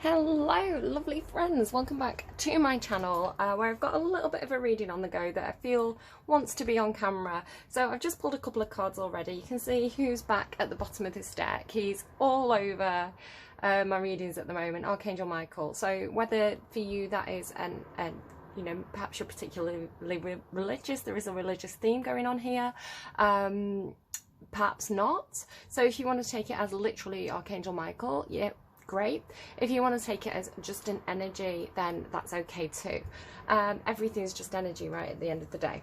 Hello lovely friends, welcome back to my channel where I've got a little bit of a reading on the go that I feel wants to be on camera. So I've just pulled a couple of cards already. You can see who's back at the bottom of this deck. He's all over my readings at the moment, Archangel Michael. So whether for you that is you know, perhaps you're particularly religious, there is a religious theme going on here, perhaps not. So if you want to take it as literally Archangel Michael, yeah, great. If you want to take it as just an energy, then that's okay too. Everything's just energy, right, at the end of the day.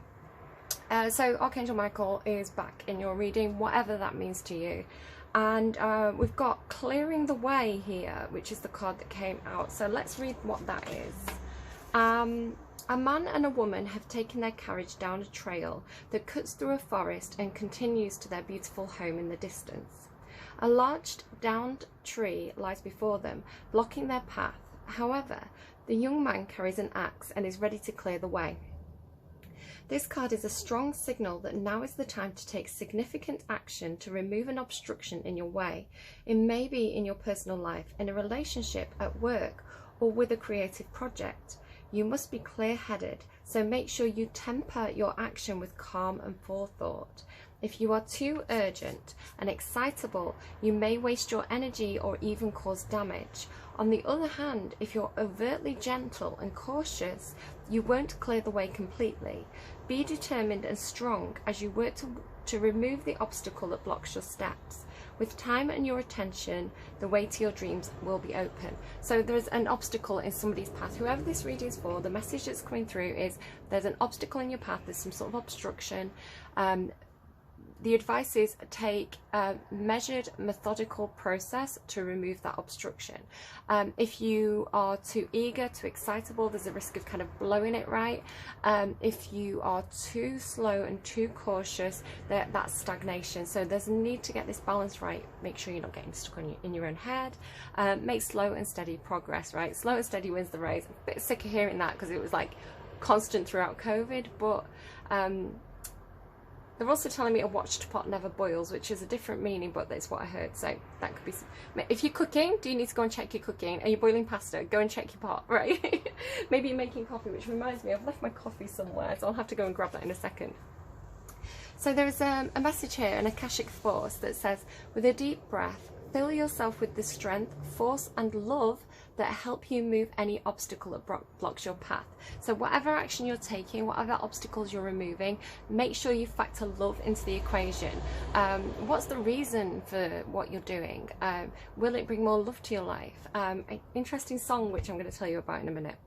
So Archangel Michael is back in your reading, whatever that means to you. And we've got clearing the way here, which is the card that came out. So let's read what that is. A man and a woman have taken their carriage down a trail that cuts through a forest and continues to their beautiful home in the distance. A large downed tree lies before them, blocking their path. However, the young man carries an axe and is ready to clear the way. This card is a strong signal that now is the time to take significant action to remove an obstruction in your way. It may be in your personal life, in a relationship, at work, or with a creative project. You must be clear-headed, so make sure you temper your action with calm and forethought. If you are too urgent and excitable, you may waste your energy or even cause damage. On the other hand, if you're overtly gentle and cautious, you won't clear the way completely. Be determined and strong as you work to remove the obstacle that blocks your steps. With time and your attention, the way to your dreams will be open. So there's an obstacle in somebody's path. Whoever this reading is for, the message that's coming through is there's an obstacle in your path, there's some sort of obstruction. The advice is take a measured, methodical process to remove that obstruction. If you are too eager, too excitable, there's a risk of kind of blowing it right. If you are too slow and too cautious, that's stagnation. So there's a need to get this balance right. Make sure you're not getting stuck in your own head. Make slow and steady progress, right? Slow and steady wins the race. I'm a bit sick of hearing that because it was like constant throughout COVID, but they're also telling me a watched pot never boils, which is a different meaning, but that's what I heard. So that could be. If you're cooking, do you need to go and check your cooking? Are you boiling pasta? Go and check your pot, right? Maybe you're making coffee, which reminds me, I've left my coffee somewhere, so I'll have to go and grab that in a second. So there's a message here, an Akashic force that says, with a deep breath, fill yourself with the strength, force and love that help you move any obstacle that blocks your path. So whatever action you're taking, whatever obstacles you're removing, make sure you factor love into the equation. What's the reason for what you're doing? Will it bring more love to your life? An interesting song which I'm going to tell you about in a minute.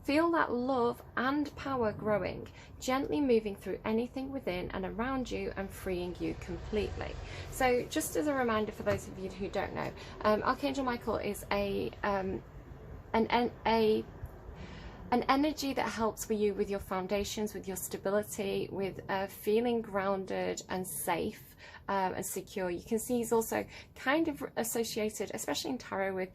Feel that love and power growing, gently moving through anything within and around you and freeing you completely. So just as a reminder for those of you who don't know, Archangel Michael is an energy that helps you with your foundations, with your stability, with feeling grounded and safe and secure. You can see he's also kind of associated, especially in tarot, with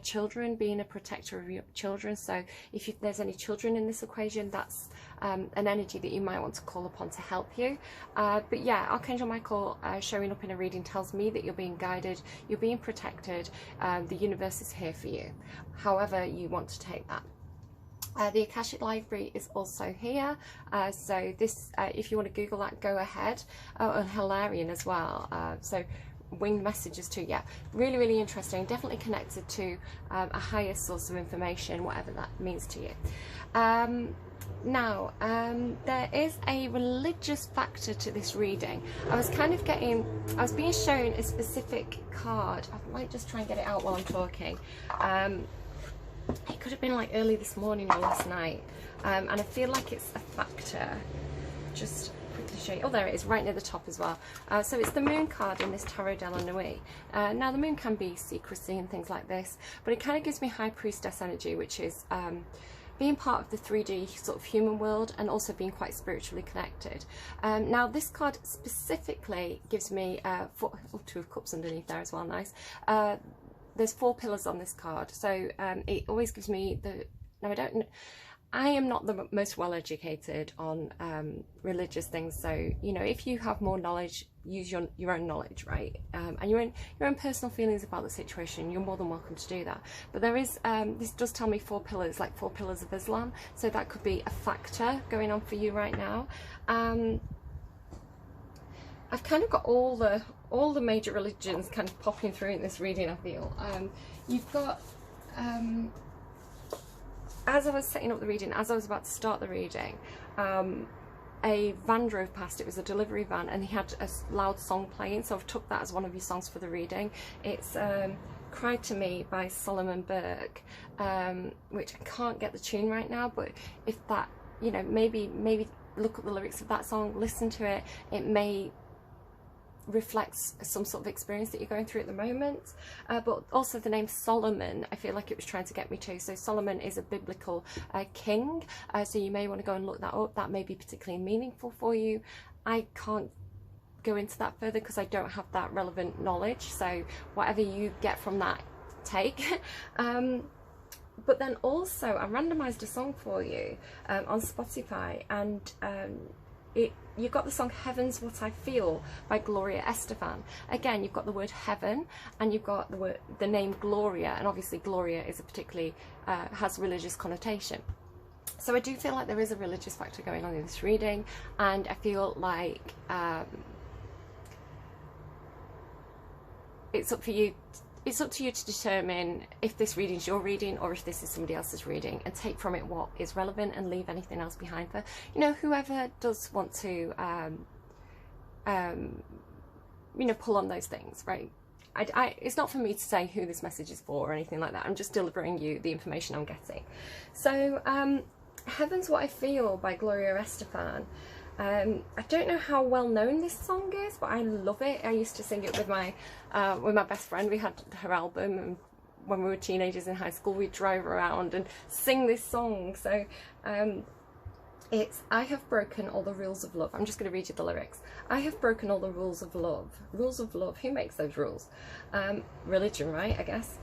children, being a protector of your children. So if there's any children in this equation, that's an energy that you might want to call upon to help you. But yeah, Archangel Michael showing up in a reading tells me that you're being guided, you're being protected, the universe is here for you, however you want to take that. The Akashic Library is also here, so this, if you want to Google that, go ahead. Oh, and Hilarion as well, so winged messages too. Yeah, really, really interesting, definitely connected to a higher source of information, whatever that means to you. Now, there is a religious factor to this reading. I was being shown a specific card. I might just try and get it out while I'm talking. It could have been like early this morning or last night, and I feel like it's a factor. Just quickly show you. Oh, there it is, right near the top as well. So it's the moon card in this Tarot de la Nuit. Now the moon can be secrecy and things like this, but it kind of gives me High Priestess energy, which is being part of the 3D sort of human world and also being quite spiritually connected. Now this card specifically gives me Two of Cups underneath there as well, nice. There's 4 pillars on this card, so it always gives me the, now I am not the most well educated on religious things, so you know, if you have more knowledge, use your own knowledge, right? And your own personal feelings about the situation, you're more than welcome to do that. But there is this does tell me 4 pillars, like 4 pillars of Islam, so that could be a factor going on for you right now. I've kind of got all the major religions kind of popping through in this reading, I feel. You've got as I was setting up the reading, as I was about to start the reading, a van drove past. It was a delivery van, and he had a loud song playing, so I've took that as one of your songs for the reading. It's Cry to Me by Solomon Burke, which I can't get the tune right now, but if that, you know, maybe look at the lyrics of that song, listen to it. It may reflects some sort of experience that you're going through at the moment, but also the name Solomon, I feel like it was trying to get me to. So Solomon is a biblical king, so you may want to go and look that up. That may be particularly meaningful for you. I can't go into that further because I don't have that relevant knowledge, so whatever you get from that, take. But then also I randomized a song for you on Spotify, and you've got the song Heaven's What I Feel by Gloria Estefan. Again, you've got the word heaven, and you've got the name Gloria, and obviously Gloria is a particularly has religious connotation. So I do feel like there is a religious factor going on in this reading, and I feel like it's up for you. It's up to you to determine if this reading is your reading or if this is somebody else's reading, and take from it what is relevant and leave anything else behind for, you know, whoever does want to, you know, pull on those things, right? It's not for me to say who this message is for or anything like that. I'm just delivering you the information I'm getting. So, Heaven's What I Feel by Gloria Estefan. I don't know how well known this song is, but I love it. I used to sing it with my best friend. We had her album, and when we were teenagers in high school, we'd drive around and sing this song. So it's I have broken all the rules of love. I'm just going to read you the lyrics. I have broken all the rules of love. Rules of love. Who makes those rules? Religion, right? I guess.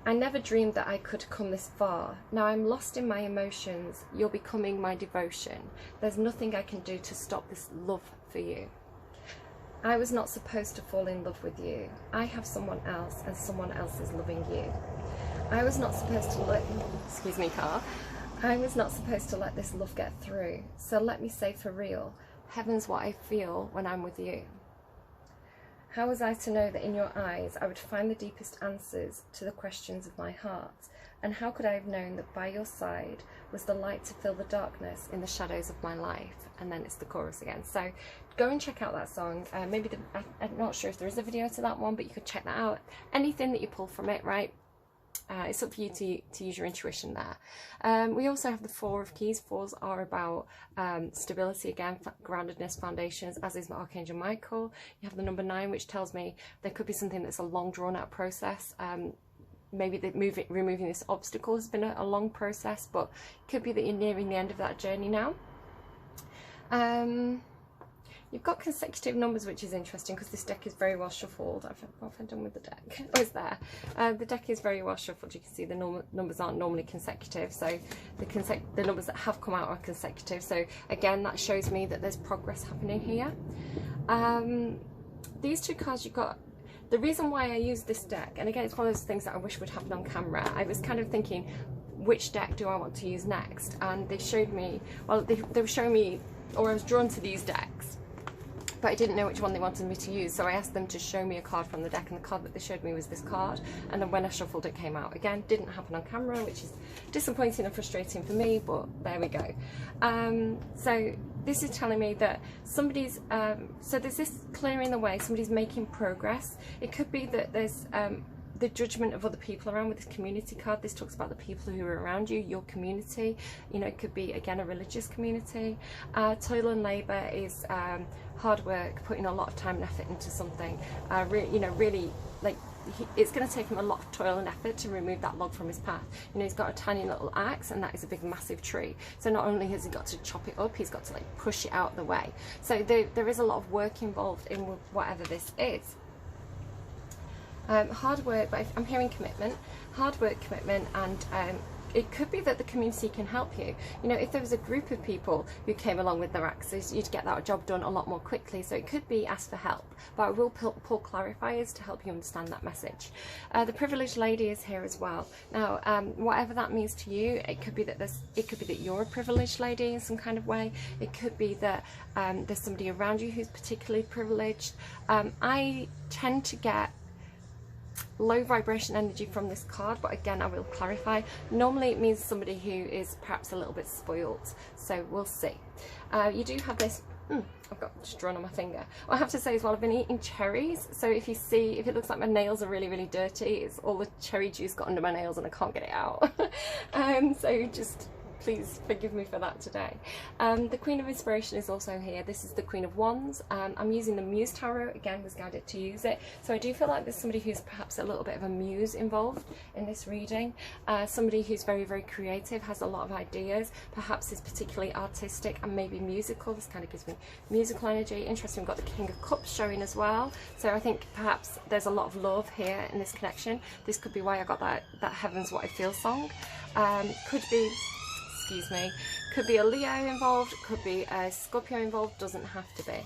I never dreamed that I could come this far. Now I'm lost in my emotions. You're becoming my devotion. There's nothing I can do to stop this love for you. I was not supposed to fall in love with you. I have someone else, and someone else is loving you. I was not supposed to let... Excuse me, car. I was not supposed to let this love get through. So let me say for real, heaven's what I feel when I'm with you. How was I to know that in your eyes I would find the deepest answers to the questions of my heart? And how could I have known that by your side was the light to fill the darkness in the shadows of my life? And then it's the chorus again. So go and check out that song. Maybe I'm not sure if there is a video to that one, but you could check that out. Anything that you pull from it, right? It's up for you to use your intuition there. We also have the 4 of Keys. 4s are about stability again, groundedness, foundations, as is Archangel Michael. You have the number 9, which tells me there could be something that's a long drawn out process. Maybe removing this obstacle has been a long process, but it could be that you're nearing the end of that journey now. You've got consecutive numbers, which is interesting because this deck is very well shuffled. What have I done with the deck? Oh, it's there. The deck is very well shuffled. You can see the numbers aren't normally consecutive, so the numbers that have come out are consecutive. So again, that shows me that there's progress happening here. These 2 cards you've got. The reason why I use this deck, and again, it's one of those things that I wish would happen on camera. I was kind of thinking, which deck do I want to use next? And they showed me, well, they were showing me, or I was drawn to these decks, but I didn't know which one they wanted me to use, so I asked them to show me a card from the deck, and the card that they showed me was this card, and then when I shuffled it came out. Again, didn't happen on camera, which is disappointing and frustrating for me, but there we go. So this is telling me that somebody's, so there's this clearing the way, somebody's making progress. It could be that there's the judgment of other people around with this community card. This talks about the people who are around you, your community. You know, it could be, again, a religious community. Toil and labour is hard work, putting a lot of time and effort into something. You know, really, like, it's going to take him a lot of toil and effort to remove that log from his path. You know, he's got a tiny little axe, and that is a big massive tree. So not only has he got to chop it up, he's got to like push it out of the way. So there is a lot of work involved in whatever this is. Hard work, but I'm hearing commitment, hard work, commitment, and it could be that the community can help you. You know, if there was a group of people who came along with their axes, you'd get that job done a lot more quickly. So it could be ask for help, but I will pull clarifiers to help you understand that message. The privileged lady is here as well. Now, whatever that means to you, it could be that you're a privileged lady in some kind of way. It could be that there's somebody around you who's particularly privileged. I tend to get low vibration energy from this card, but again, I will clarify. Normally it means somebody who is perhaps a little bit spoilt, so we'll see. You do have this, I've got just drawn on my finger. What I have to say as well, I've been eating cherries, so if it looks like my nails are really, really dirty, it's all the cherry juice got under my nails and I can't get it out. So just please forgive me for that today. The Queen of Inspiration is also here. This is the Queen of Wands. I'm using the Muse Tarot, again, was guided to use it. So I do feel like there's somebody who's perhaps a little bit of a muse involved in this reading. Somebody who's very, very creative, has a lot of ideas, perhaps is particularly artistic and maybe musical. This kind of gives me musical energy. Interesting, we've got the King of Cups showing as well. So I think perhaps there's a lot of love here in this connection. This could be why I got that Heaven's What I Feel song. Could be, excuse me, could be a Leo involved, could be a Scorpio involved, doesn't have to be.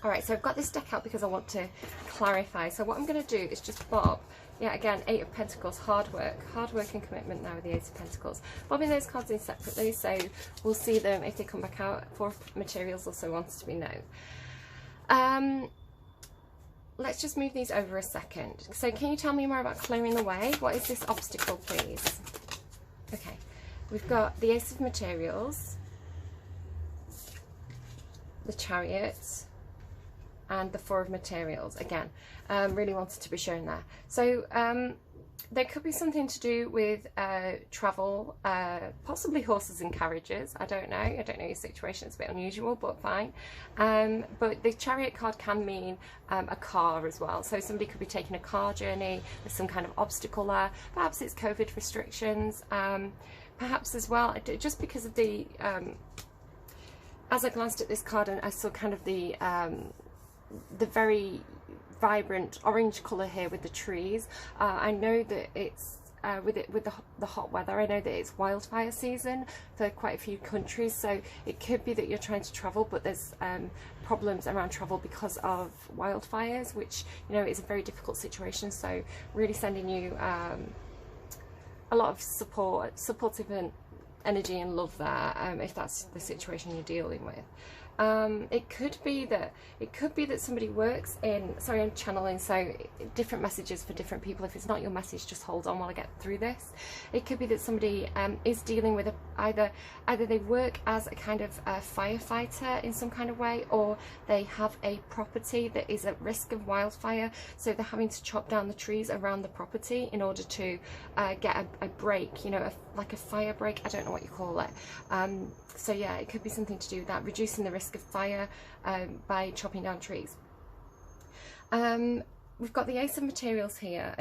Alright, so I've got this deck out because I want to clarify. So what I'm going to do is just bob, yeah, again, 8 of Pentacles, hard work and commitment now with the 8 of Pentacles. Bobbing those cards in separately, so we'll see them if they come back out. 4 materials also wants to be known. Let's just move these over a second. So can you tell me more about clearing the way? What is this obstacle, please? Okay. We've got the Ace of Materials, the Chariot, and the 4 of Materials. Again, really wanted to be shown there. So there could be something to do with travel, possibly horses and carriages. I don't know your situation, it's a bit unusual, but fine. But the Chariot card can mean a car as well. So somebody could be taking a car journey, there's some kind of obstacle there. Perhaps it's COVID restrictions. Perhaps as well, just because of the, as I glanced at this card and I saw kind of the very vibrant orange colour here with the trees, I know that it's, with the hot weather, I know that it's wildfire season for quite a few countries, so it could be that you're trying to travel, but there's problems around travel because of wildfires, which, you know, is a very difficult situation, so really sending you a lot of supportive energy and love there, if that's the situation you're dealing with. It could be that somebody works in, sorry, I'm channeling, so different messages for different people. If it's not your message, just hold on while I get through this. It could be that somebody is dealing with either they work as a kind of firefighter in some kind of way, or they have a property that is at risk of wildfire, so they're having to chop down the trees around the property in order to get a break, you know, like a fire break, I don't know what you call it. So yeah, it could be something to do with that, reducing the risk of fire by chopping down trees. We've got the Ace of Materials here.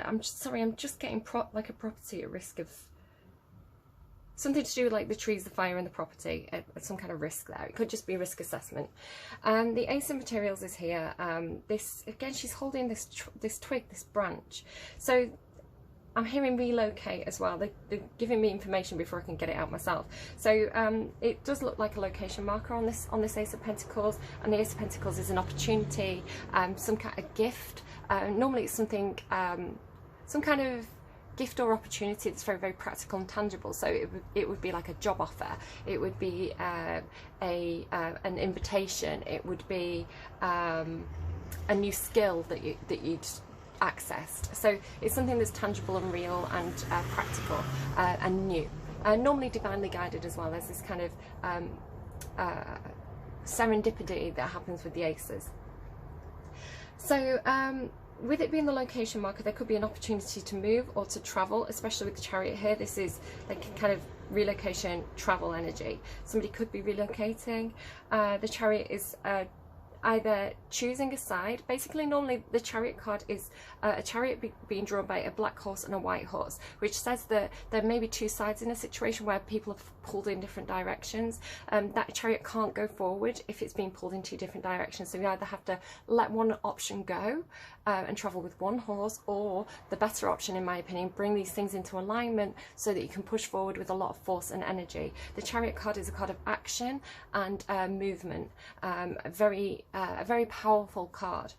I'm just getting like a property at risk of something to do with like the trees, the fire and the property, some kind of risk there. It could just be a risk assessment. The Ace of Materials is here. This, again, she's holding this twig, this branch. So I'm hearing relocate as well. They're giving me information before I can get it out myself. So it does look like a location marker on this Ace of Pentacles, and the Ace of Pentacles is an opportunity, some kind of gift. Normally it's something, some kind of gift or opportunity that's very, very practical and tangible. So it would be like a job offer. It would be an invitation. It would be a new skill that you'd accessed. So it's something that's tangible and real and practical and new. Normally divinely guided as well. There's this kind of serendipity that happens with the aces. So with it being the location marker, there could be an opportunity to move or to travel, especially with the Chariot here. This is like kind of relocation, travel energy. Somebody could be relocating. The Chariot is either choosing a side. Basically, normally the Chariot card is a chariot being drawn by a black horse and a white horse, which says that there may be two sides in a situation where people have pulled in different directions. That chariot can't go forward if it's being pulled in two different directions, so you either have to let one option go and travel with one horse, or the better option, in my opinion, bring these things into alignment so that you can push forward with a lot of force and energy. The Chariot card is a card of action and movement, a very powerful card.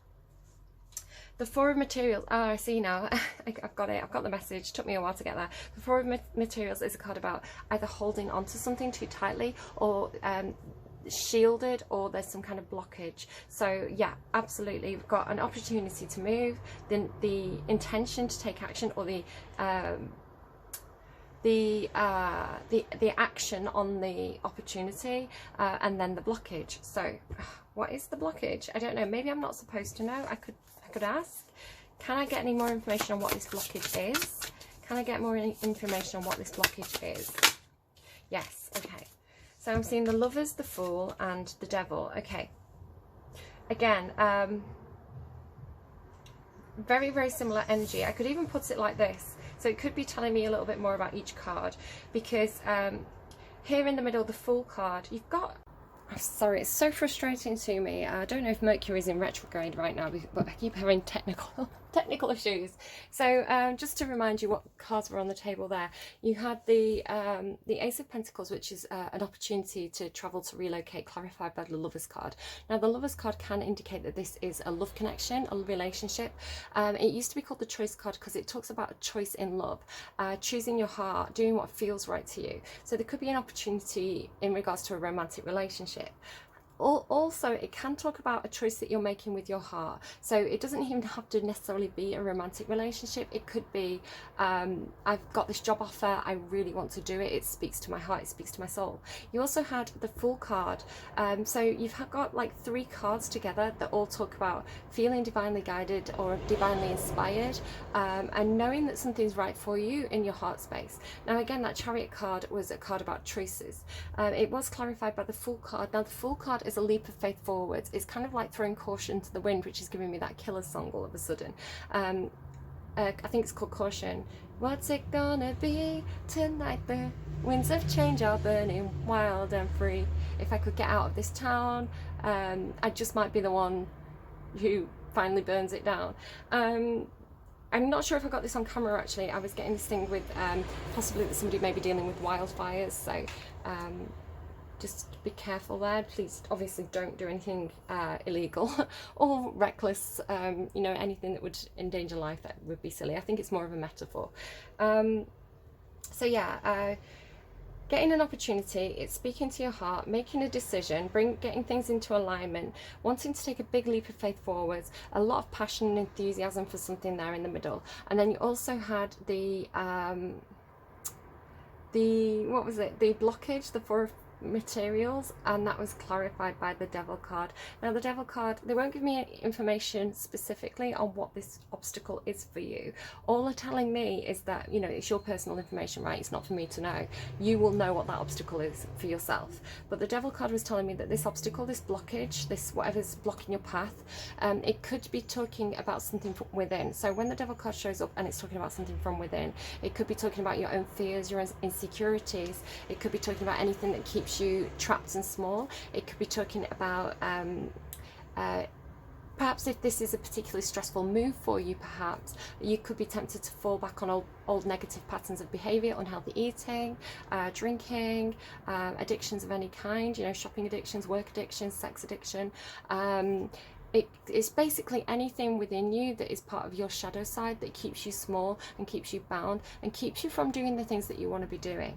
The Four of Materials, I see now, I've got it, I've got the message, took me a while to get there. The Four of Materials is a card about either holding onto something too tightly, or shielded, or there's some kind of blockage. So yeah, absolutely, we've got an opportunity to move, the intention to take action, or the action on the opportunity, and then the blockage. So what is the blockage? I don't know, maybe I'm not supposed to know. I could ask. Can I get any more information on what this blockage is? Can I get more information on what this blockage is? Yes, okay. So I'm seeing the Lovers, the Fool, and the Devil. Okay. Again, very, very similar energy. I could even put it like this. So it could be telling me a little bit more about each card, because here in the middle, the Fool card, you've got... I'm sorry, it's so frustrating to me. I don't know if Mercury's in retrograde right now, but I keep having technical issues. So just to remind you what cards were on the table there, you had the Ace of Pentacles, which is an opportunity to travel, to relocate, clarified by the Lovers card. Now, the Lovers card can indicate that this is a love connection, a relationship. It used to be called the Choice card because it talks about a choice in love, choosing your heart, doing what feels right to you. So there could be an opportunity in regards to a romantic relationship. Also, it can talk about a choice that you're making with your heart. So it doesn't even have to necessarily be a romantic relationship. It could be, I've got this job offer, I really want to do it, it speaks to my heart, it speaks to my soul. You also had the Fool card. So you've got like 3 cards together that all talk about feeling divinely guided or divinely inspired, and knowing that something's right for you in your heart space. Now again, that Chariot card was a card about choices. It was clarified by the Fool card. Now the Fool card is a leap of faith forwards. It's kind of like throwing caution to the wind, which is giving me that Killer song all of a sudden. I think it's called Caution. What's it gonna be tonight? The winds of change are burning wild and free. If I could get out of this town, I just might be the one who finally burns it down. I'm not sure if I got this on camera actually. I was getting this thing with possibly that somebody may be dealing with wildfires, so just be careful there. Please, obviously, don't do anything illegal or reckless. You know, anything that would endanger life, that would be silly. I think it's more of a metaphor. So yeah, getting an opportunity, it's speaking to your heart, making a decision, getting things into alignment, wanting to take a big leap of faith forwards, a lot of passion and enthusiasm for something there in the middle. And then you also had the what was it? The blockage, the Four of Materials, and that was clarified by the Devil card. Now the Devil card, they won't give me any information specifically on what this obstacle is for you. All they're telling me is that, you know, it's your personal information, right? It's not for me to know. You will know what that obstacle is for yourself. But the Devil card was telling me that this obstacle, this blockage, this whatever's blocking your path, it could be talking about something from within. So when the Devil card shows up and it's talking about something from within, it could be talking about your own fears, your own insecurities. It could be talking about anything that keeps you trapped and small. It could be talking about perhaps if this is a particularly stressful move for you, perhaps you could be tempted to fall back on old negative patterns of behavior, unhealthy eating, drinking, addictions of any kind, you know, shopping addictions, work addictions, sex addiction. It's basically anything within you that is part of your shadow side that keeps you small and keeps you bound and keeps you from doing the things that you want to be doing.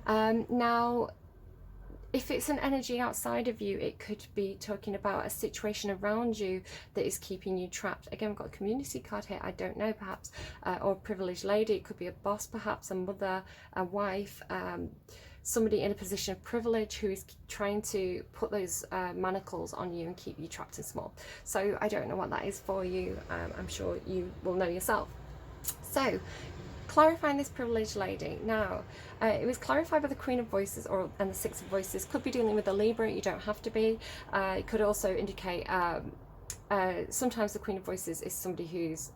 Now, if it's an energy outside of you, it could be talking about a situation around you that is keeping you trapped. Again, we've got a community card here, I don't know, perhaps, or a privileged lady. It could be a boss, perhaps, a mother, a wife, somebody in a position of privilege who is trying to put those manacles on you and keep you trapped and small. So I don't know what that is for you. I'm sure you will know yourself. So clarifying this privileged lady. Now, it was clarified by the Queen of Voices and the Six of Voices. Could be dealing with a Libra, you don't have to be. It could also indicate, sometimes the Queen of Voices is somebody who's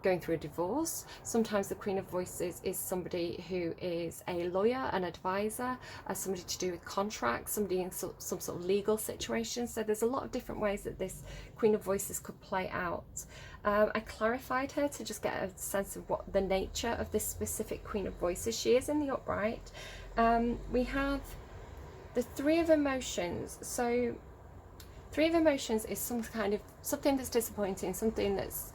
going through a divorce. Sometimes the Queen of Voices is somebody who is a lawyer, an advisor, somebody to do with contracts, somebody in some sort of legal situation. So there's a lot of different ways that this Queen of Voices could play out. I clarified her to just get a sense of what the nature of this specific Queen of Voices. She is in the upright. We have the Three of Emotions. So Three of Emotions is some kind of something that's disappointing, something that's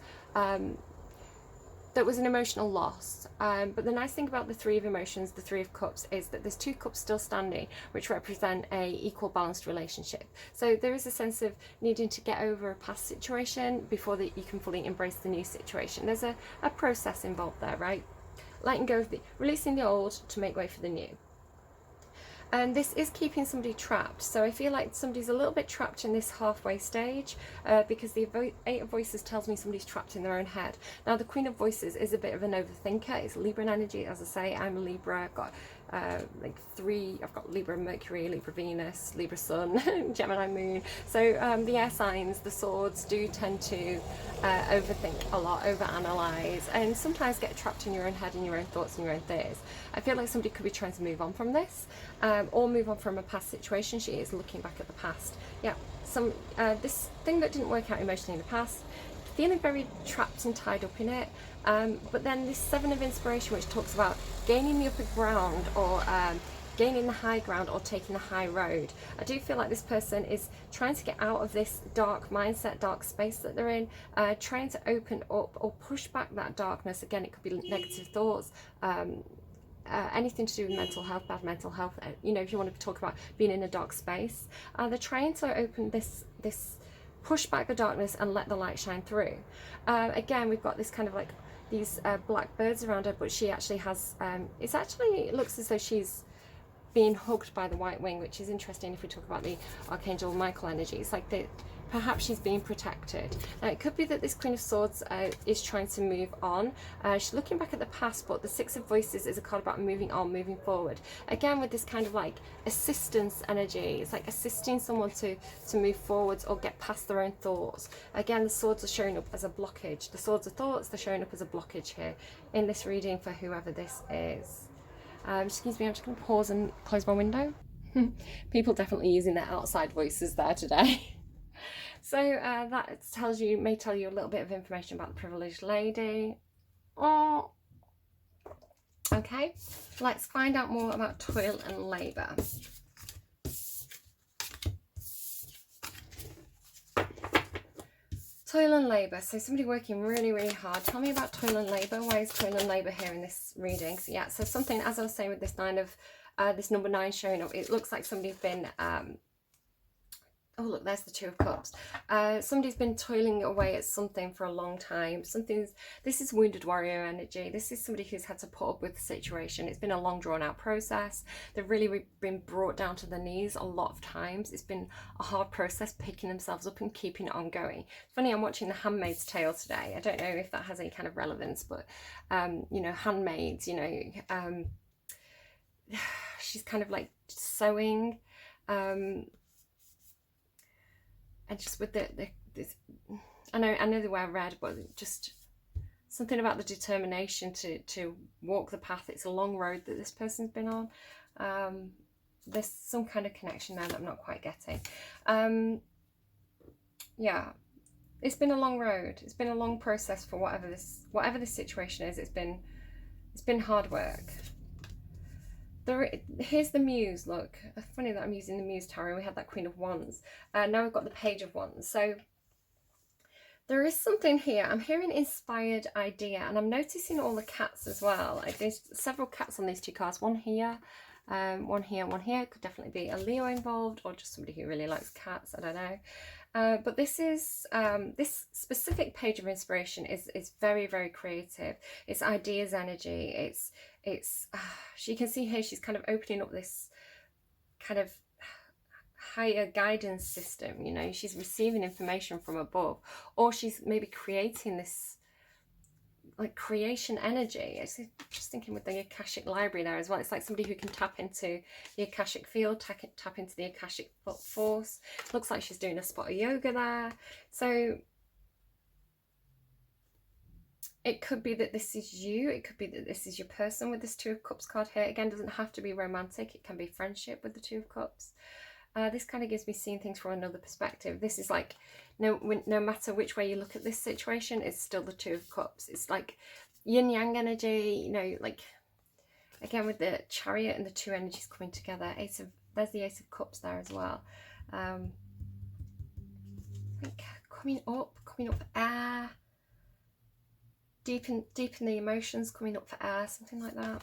that was an emotional loss. But the nice thing about the Three of Emotions, the Three of Cups, is that there's two cups still standing, which represent a equal balanced relationship. So there is a sense of needing to get over a past situation before that you can fully embrace the new situation. There's a process involved there, right? Letting go of releasing the old to make way for the new. And this is keeping somebody trapped. So I feel like somebody's a little bit trapped in this halfway stage, because the Eight of Voices tells me somebody's trapped in their own head. Now the Queen of Voices is a bit of an overthinker. It's Libran energy, as I say. I'm a Libra. I've got I've got Libra Mercury, Libra Venus, Libra Sun, Gemini Moon. So the air signs, the swords, do tend to overthink a lot, overanalyze, and sometimes get trapped in your own head and your own thoughts and your own fears. I feel like somebody could be trying to move on from this, or move on from a past situation. She is looking back at the past. Yeah, this thing that didn't work out emotionally in the past, feeling very trapped and tied up in it. But then this Seven of Inspiration, which talks about gaining the upper ground, or gaining the high ground, or taking the high road. I do feel like this person is trying to get out of this dark mindset, dark space that they're in, trying to open up or push back that darkness. Again, it could be negative thoughts, anything to do with mental health, bad mental health, you know, if you want to talk about being in a dark space. They're trying to open this push back the darkness and let the light shine through. Again, we've got this kind of like these black birds around her, but she actually has, it looks as though she's being hugged by the white wing, which is interesting if we talk about the Archangel Michael energy. It's like perhaps she's being protected. Now it could be that this Queen of Swords is trying to move on. She's looking back at the past, but the Six of Voices is a card about moving on, moving forward. Again, with this kind of like assistance energy, it's like assisting someone to move forwards or get past their own thoughts. Again, the swords are showing up as a blockage. The swords of thoughts, they're showing up as a blockage here in this reading for whoever this is. Excuse me, I'm just going to pause and close my window. People definitely using their outside voices there today. So that may tell you a little bit of information about the privileged lady. Oh, okay, let's find out more about toil and labour. Toil and labour. So somebody working really, really hard. Tell me about toil and labour. Why is toil and labour here in this reading? So yeah, so something, as I was saying with this this number 9 showing up, it looks like somebody's been, oh look, there's the Two of Cups. Somebody's been toiling away at something for a long time. This is wounded warrior energy. This is somebody who's had to put up with the situation. It's been a long drawn out process. They've really been brought down to their knees a lot of times. It's been a hard process picking themselves up and keeping it on going. It's funny, I'm watching The Handmaid's Tale today. I don't know if that has any kind of relevance, but you know, handmaids, you know, she's kind of like sewing, and just with this, I know the way I read, but just something about the determination to walk the path. It's a long road that this person's been on. There's some kind of connection there that I'm not quite getting. Yeah, it's been a long road. It's been a long process for whatever this situation is. It's been hard work. Here's the Muse. Look, funny that I'm using the Muse Tarot. We had that Queen of Wands. Now we've got the Page of Wands. So there is something here. I'm hearing inspired idea, and I'm noticing all the cats as well. Like there's several cats on these two cards. One here, one here, one here. Could definitely be a Leo involved, or just somebody who really likes cats. I don't know. But this specific Page of Inspiration is very, very creative. It's ideas energy. It's you can see here she's kind of opening up this kind of higher guidance system. You know, she's receiving information from above, or she's maybe creating this like creation energy. It's just thinking with the Akashic library there as well. It's like somebody who can tap into the Akashic field, tap into the Akashic force. Looks like she's doing a spot of yoga there. So it could be that this is you. It could be that this is your person with this Two of Cups card here. Again, doesn't have to be romantic. It can be friendship with the Two of Cups. This kind of gives me seeing things from another perspective. This is like, no matter which way you look at this situation, it's still the Two of Cups. It's like yin-yang energy, you know, like, again, with the Chariot and the two energies coming together. There's the Ace of Cups there as well. Like coming up for air. Deepen the emotions, coming up for air, something like that.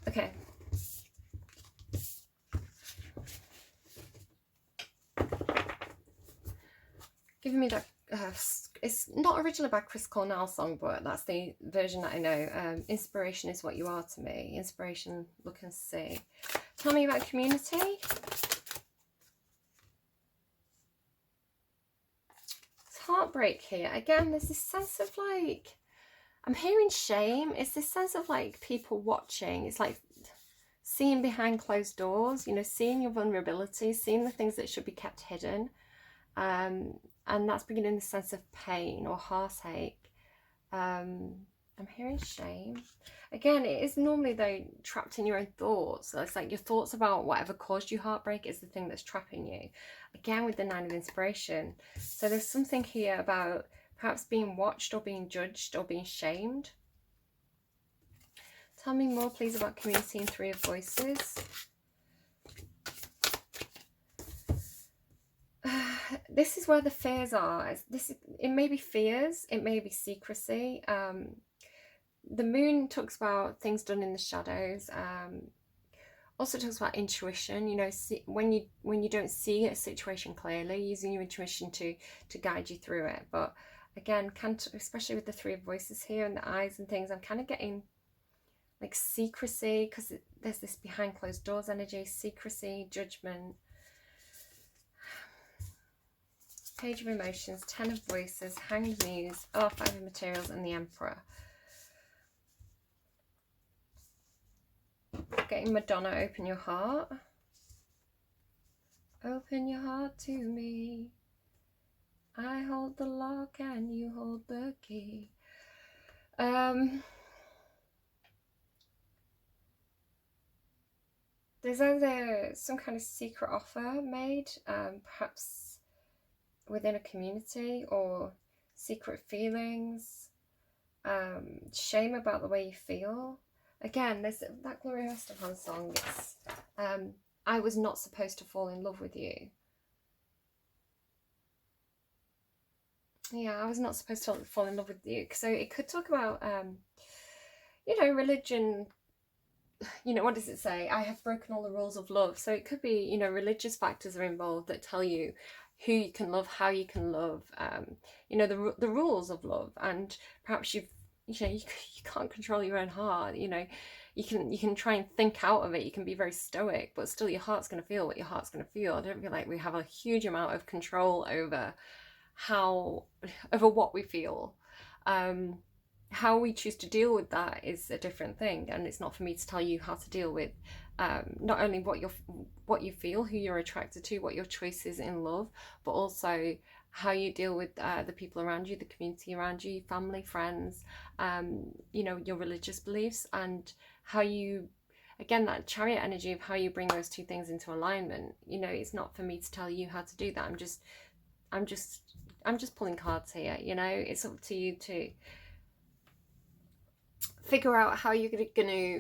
Okay. Giving me that, it's not originally by Chris Cornell song, but that's the version that I know. Inspiration is what you are to me. Inspiration, look and see. Tell me about community. It's heartbreak here. Again, there's this sense of like, I'm hearing shame. It's this sense of like people watching. It's like seeing behind closed doors, you know, seeing your vulnerability, seeing the things that should be kept hidden. And that's bringing in the sense of pain or heartache. I'm hearing shame. Again, it is normally though trapped in your own thoughts. So it's like your thoughts about whatever caused you heartbreak is the thing that's trapping you. Again, with the Nine of Inspiration. So there's something here about perhaps being watched or being judged or being shamed. Tell me more, please, about community and Three of Voices. This is where the fears are. It may be fears, it may be secrecy. The moon talks about things done in the shadows. Also talks about intuition. You know, when you don't see a situation clearly, using your intuition to guide you through it. But again, especially with the Three of Voices here and the eyes and things, I'm kind of getting like secrecy, because there's this behind closed doors energy, secrecy, judgment. Page of Emotions, Ten of Voices, Hanged Muse, Five of Materials, and the Emperor. Getting Madonna, Open Your Heart. Open your heart to me. I hold the lock and you hold the key. There's either some kind of secret offer made, perhaps within a community, or secret feelings, shame about the way you feel. Again, there's that Gloria Estefan song. It's I was not supposed to fall in love with you. Yeah, I was not supposed to fall in love with you. So it could talk about you know, religion. You know, what does it say? I have broken all the rules of love. So it could be, you know, religious factors are involved that tell you who you can love, how you can love, you know, the rules of love. And perhaps you can't control your own heart. You know, you can try and think out of it. You can be very stoic, but still your heart's going to feel what your heart's going to feel. I don't feel like we have a huge amount of control over what we feel. How we choose to deal with that is a different thing, and it's not for me to tell you how to deal with not only what you feel, who you're attracted to, what your choice is in love, but also how you deal with the people around you, the community around you, family, friends, you know, your religious beliefs, and how you, again, that Chariot energy of how you bring those two things into alignment. You know, it's not for me to tell you how to do that. I'm just pulling cards here. You know, it's up to you to figure out how you're gonna.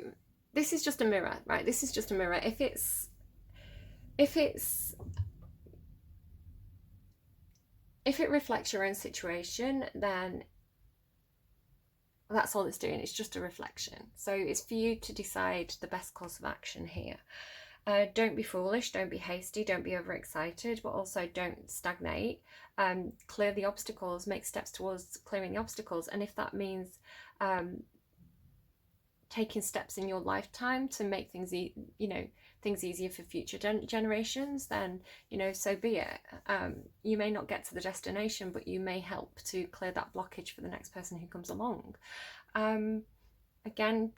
This is just a mirror, right? This is just a mirror. If it reflects your own situation, then that's all it's doing. It's just a reflection. So it's for you to decide the best course of action here. Don't be foolish, don't be hasty, don't be overexcited, but also don't stagnate. Clear the obstacles, make steps towards clearing the obstacles. And if that means taking steps in your lifetime to make things easier for future generations, then, you know, so be it. You may not get to the destination, but you may help to clear that blockage for the next person who comes along. Again,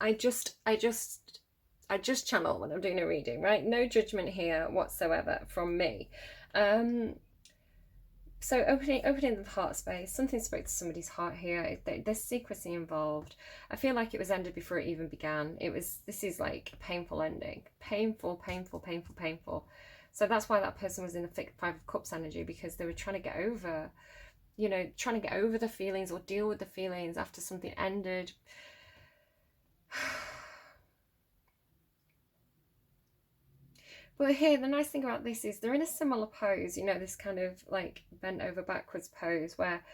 I just channel when I'm doing a reading, right? No judgment here whatsoever from me. So opening the heart space, something spoke to somebody's heart here. There's secrecy involved. I feel like it was ended before it even began. This is like a painful ending. Painful. So that's why that person was in the thick Five of Cups energy, because they were trying to get over, you know, trying to get over the feelings or deal with the feelings after something ended. But here, the nice thing about this is they're in a similar pose, you know, this kind of like bent over backwards pose, where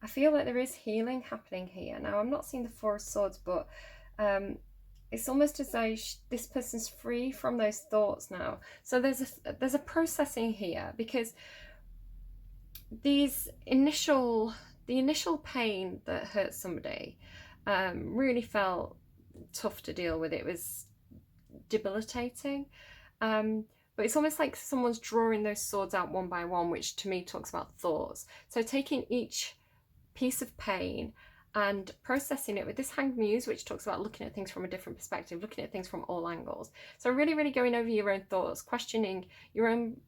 I feel like there is healing happening here. Now, I'm not seeing the Four of Swords, but it's almost as though this person's free from those thoughts now. So there's a processing here, because the initial pain that hurt somebody really felt tough to deal with. It was debilitating. But it's almost like someone's drawing those swords out one by one, which to me talks about thoughts. So taking each piece of pain and processing it with this Hanged Muse, which talks about looking at things from a different perspective, looking at things from all angles. So really, really going over your own thoughts, questioning your own,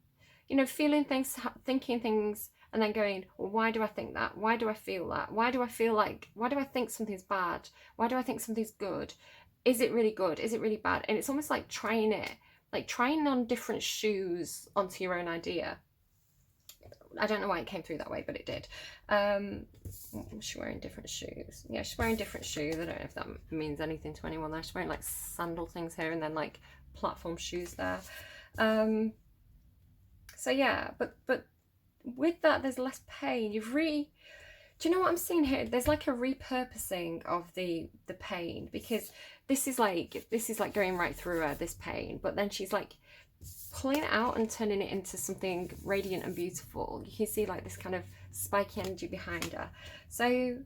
you know, feeling things, thinking things, and then going, well, why do I think that? Why do I feel that? Why do I think something's bad? Why do I think something's good? Is it really good? Is it really bad? And it's almost like trying it. Like trying on different shoes onto your own idea. I don't know why it came through that way, but it did. She's wearing different shoes. Yeah, she's wearing different shoes. I don't know if that means anything to anyone there. She's wearing like sandal things here and then like platform shoes there. So yeah, but with that, there's less pain. Do you know what I'm seeing here? There's like a repurposing of the pain, because this is like going right through her, this pain, but then she's like pulling it out and turning it into something radiant and beautiful. You can see like this kind of spiky energy behind her. So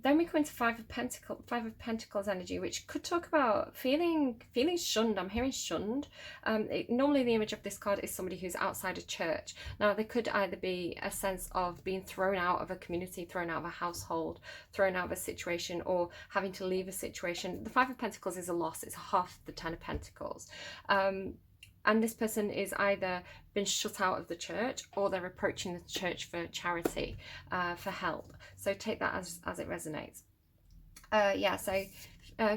then we come into Five of Pentacles energy, which could talk about feeling shunned. I'm hearing shunned. Normally the image of this card is somebody who's outside a church. Now, there could either be a sense of being thrown out of a community, thrown out of a household, thrown out of a situation, or having to leave a situation. The Five of Pentacles is a loss. It's half the Ten of Pentacles. And this person is either been shut out of the church, or they're approaching the church for charity, for help. So take that as it resonates.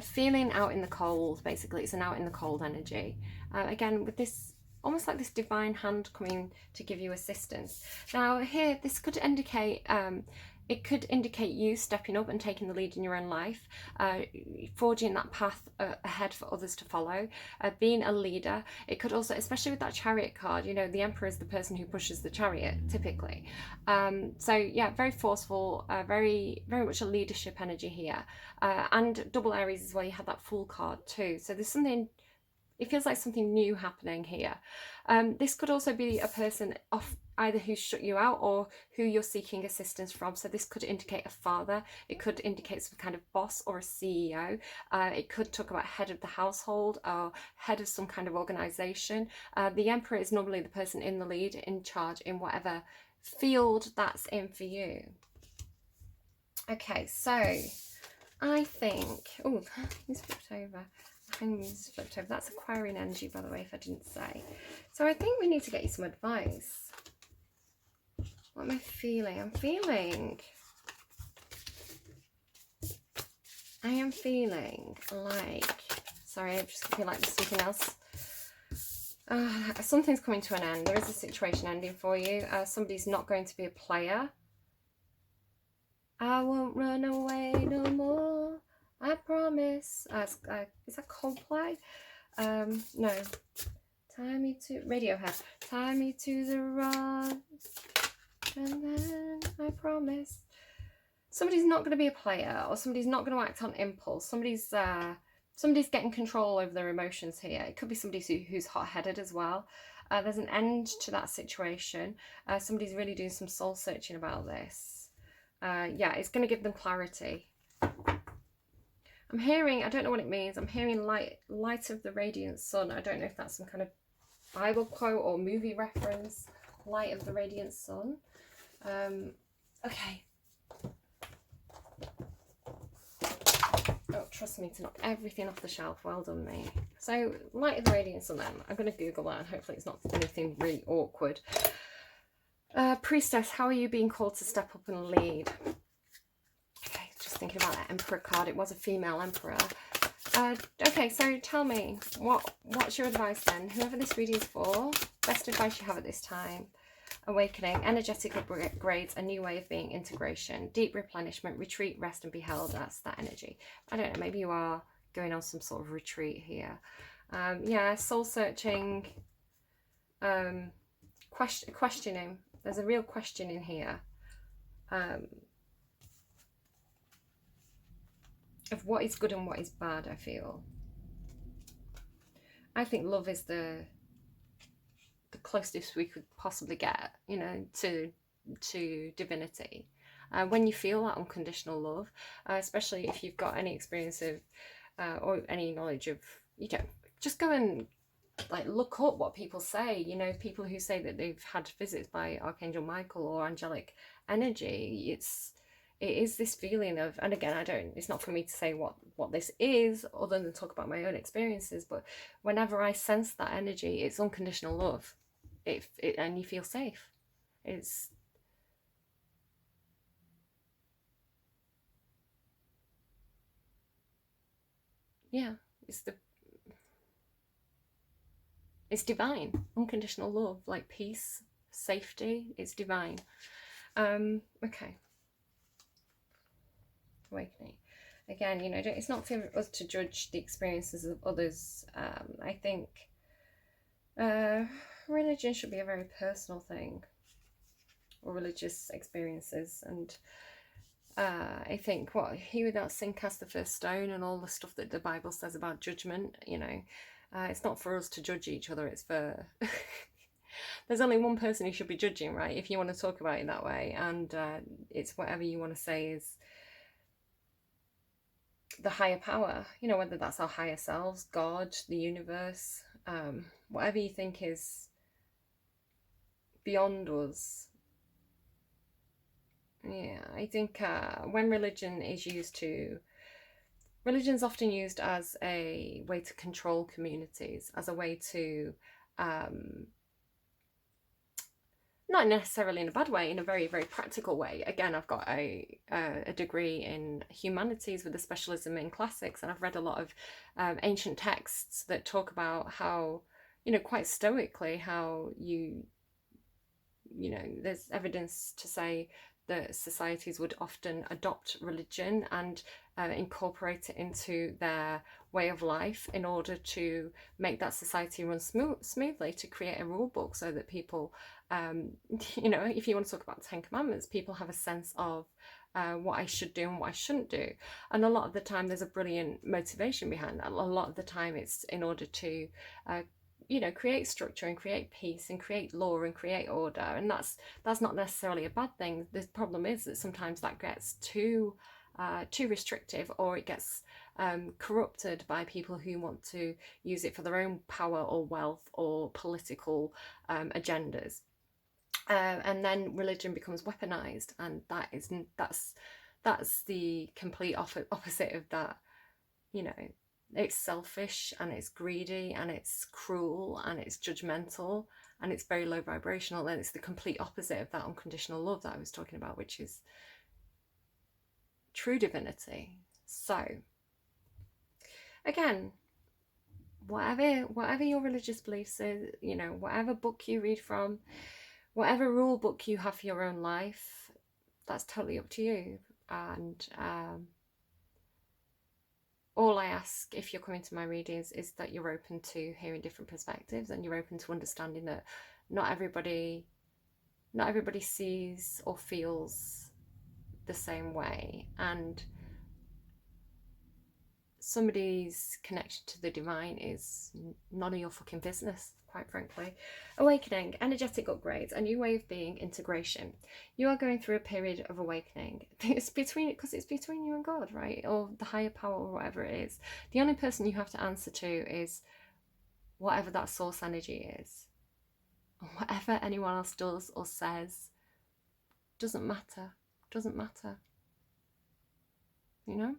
Feeling out in the cold, basically. It's an out in the cold energy. Again, with this, almost like this divine hand coming to give you assistance. Now here, this could indicate it could indicate you stepping up and taking the lead in your own life, forging that path ahead for others to follow, being a leader. It could also, especially with that Chariot card, you know, the Emperor is the person who pushes the chariot, typically. So yeah, very forceful, very much a leadership energy here. And double Aries as well, you had that Fool card too. So there's something, it feels like something new happening here. This could also be a person either who's shut you out or who you're seeking assistance from. So this could indicate a father. It could indicate some kind of boss or a CEO. It could talk about head of the household or head of some kind of organization. The Emperor is normally the person in the lead, in charge, in whatever field that's in for you. Okay, so I think, oh, he's flipped over. He's flipped over. That's Aquarian energy, by the way, if I didn't say. So I think we need to get you some advice. What am I feeling? I am feeling like, sorry, I just feel like there's something else. Something's coming to an end. There is a situation ending for you. Somebody's not going to be a player. I won't run away no more, I promise. Is that Coldplay? No. Tie me to Radiohead. Tie me to the rod, and then I promise. Somebody's not going to be a player, or somebody's not going to act on impulse. Somebody's getting control over their emotions here. It could be somebody who's hot-headed as well. There's an end to that situation. Somebody's really doing some soul searching about this. Yeah, it's going to give them clarity. I'm hearing, I don't know what it means, I'm hearing light of the radiant sun. I don't know if that's some kind of Bible quote or movie reference. Light of the radiant sun. Okay. trust me to knock everything off the shelf. Well done, me. So, light of the radiance on them. I'm going to Google that and hopefully it's not anything really awkward. Priestess, how are you being called to step up and lead? Okay, just thinking about that Emperor card. It was a female Emperor. Okay, so tell me, what's your advice then? Whoever this reading is for, best advice you have at this time. Awakening, energetic upgrades, a new way of being, integration, deep replenishment, retreat, rest and be held. That's that energy. I don't know, maybe you are going on some sort of retreat here. Yeah, soul searching, questioning. There's a real question in here. Of what is good and what is bad, I feel. I think love is the closest we could possibly get, you know, to divinity. When you feel that unconditional love, especially if you've got any experience of or any knowledge of, you know, just go and like look up what people say, you know, people who say that they've had visits by Archangel Michael or angelic energy. It is this feeling of, and again, it's not for me to say what this is other than talk about my own experiences, but whenever I sense that energy, it's unconditional love. And you feel safe. It's divine. Unconditional love, like peace, safety, it's divine. Okay. Awakening. Again, you know, it's not for us to judge the experiences of others. I think religion should be a very personal thing, or religious experiences, and I think he without sin cast the first stone, and all the stuff that the Bible says about judgment, you know, it's not for us to judge each other, it's for there's only one person who should be judging, right, if you want to talk about it that way, and it's whatever you want to say is the higher power, you know, whether that's our higher selves, God, the universe, whatever you think is beyond us. Yeah, I think when religion is used to, religion's often used as a way to control communities, as a way to not necessarily in a bad way, in a very, very practical way. Again, I've got a degree in humanities with a specialism in classics, and I've read a lot of ancient texts that talk about how, you know, quite stoically, how you know, there's evidence to say that societies would often adopt religion and incorporate it into their way of life in order to make that society run smoothly, to create a rule book so that people, you know, if you want to talk about the Ten Commandments, people have a sense of what I should do and what I shouldn't do. And a lot of the time there's a brilliant motivation behind that. A lot of the time it's in order to you know, create structure and create peace and create law and create order, and that's not necessarily a bad thing. The problem is that sometimes that gets too restrictive, or it gets corrupted by people who want to use it for their own power or wealth or political agendas, and then religion becomes weaponized, and that's the complete opposite of that. You know, it's selfish and it's greedy and it's cruel and it's judgmental and it's very low vibrational, and it's the complete opposite of that unconditional love that I was talking about, which is true divinity. So again, whatever your religious beliefs is, you know, whatever book you read from, whatever rule book you have for your own life, that's totally up to you. And all I ask, if you're coming to my readings, is that you're open to hearing different perspectives, and you're open to understanding that not everybody sees or feels the same way, and somebody's connection to the divine is none of your fucking business, quite frankly. Awakening, energetic upgrades, a new way of being, integration. You are going through a period of awakening. It's between you and God, right? Or the higher power, or whatever it is. The only person you have to answer to is whatever that source energy is. Whatever anyone else does or says doesn't matter. You know?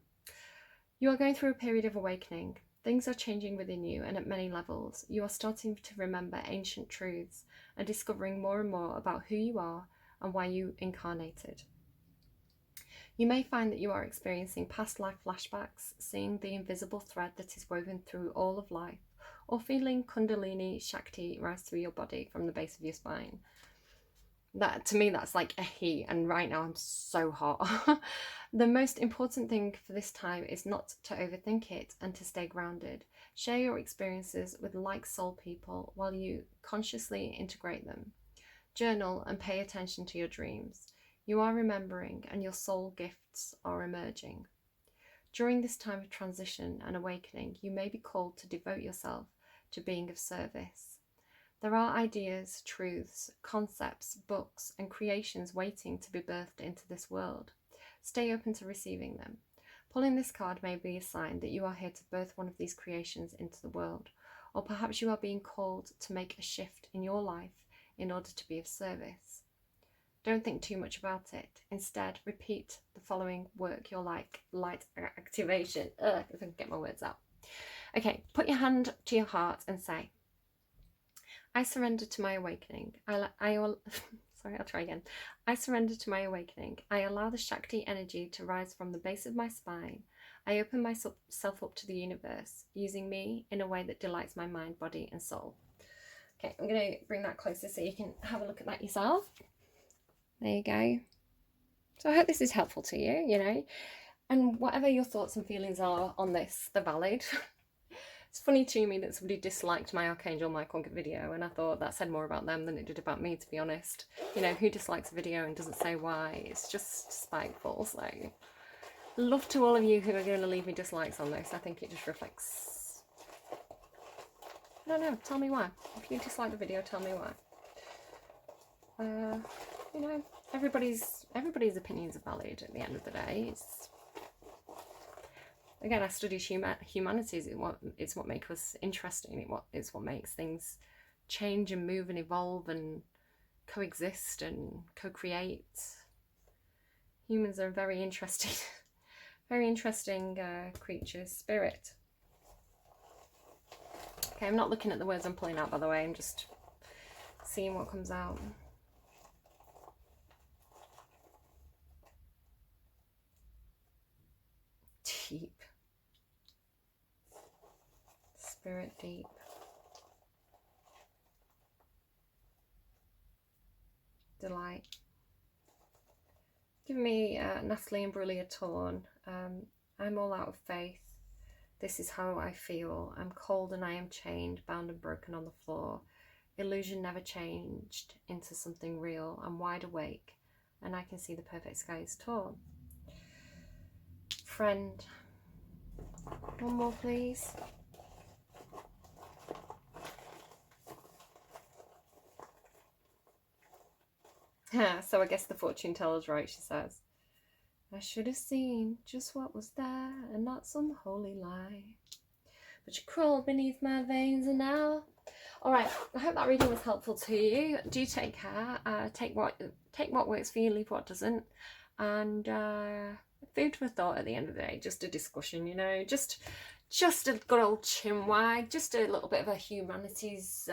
You are going through a period of awakening. Things are changing within you and at many levels. You are starting to remember ancient truths and discovering more and more about who you are and why you incarnated. You may find that you are experiencing past life flashbacks, seeing the invisible thread that is woven through all of life, or feeling Kundalini Shakti rise through your body from the base of your spine. That, to me, that's like a heat, and right now I'm so hot. The most important thing for this time is not to overthink it and to stay grounded. Share your experiences with like soul people while you consciously integrate them. Journal and pay attention to your dreams. You are remembering and your soul gifts are emerging. During this time of transition and awakening, you may be called to devote yourself to being of service. There are ideas, truths, concepts, books, and creations waiting to be birthed into this world. Stay open to receiving them. Pulling this card may be a sign that you are here to birth one of these creations into the world, or perhaps you are being called to make a shift in your life in order to be of service. Don't think too much about it. Instead, repeat the following work your light activation. If I can get my words out. Okay, put your hand to your heart and say, I surrender to my awakening. Sorry, I'll try again. I surrender to my awakening. I allow the Shakti energy to rise from the base of my spine. I open myself up to the universe, using me in a way that delights my mind, body, and soul. Okay, I'm going to bring that closer so you can have a look at that yourself. There you go. So I hope this is helpful to you, you know. And whatever your thoughts and feelings are on this, they're valid. It's funny to me that somebody disliked my Archangel Michael video, and I thought that said more about them than it did about me, to be honest. You know, who dislikes a video and doesn't say why? It's just spiteful. So, love to all of you who are going to leave me dislikes on this. I think it just reflects... I don't know, tell me why. If you dislike the video, tell me why. You know, everybody's opinions are valid at the end of the day. It's... Again, I study humanities. It's what makes us interesting. It's what makes things change and move and evolve and coexist and co-create. Humans are very interesting, very interesting creatures, spirit. Okay, I'm not looking at the words I'm pulling out, by the way. I'm just seeing what comes out. Deep. Spirit deep. Delight. Give me Natalie and Brulia Torn. I'm all out of faith. This is how I feel. I'm cold and I am chained, bound and broken on the floor. Illusion never changed into something real. I'm wide awake and I can see the perfect sky is torn. Friend. One more, please. So I guess the fortune teller's right, she says. I should have seen just what was there and not some holy lie. But you crawled beneath my veins and now... Alright, I hope that reading was helpful to you. Do take care. Take what works for you, leave what doesn't. And food for thought at the end of the day. Just a discussion, you know. Just a good old chin wag, just a little bit of a humanities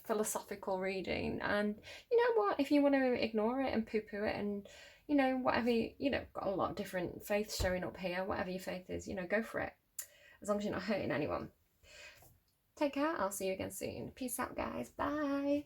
philosophical reading. And you know what, if you want to ignore it and poo-poo it and, you know, whatever, you know, got a lot of different faiths showing up here, whatever your faith is, you know, go for it. As long as you're not hurting anyone. Take care, I'll see you again soon. Peace out, guys. Bye.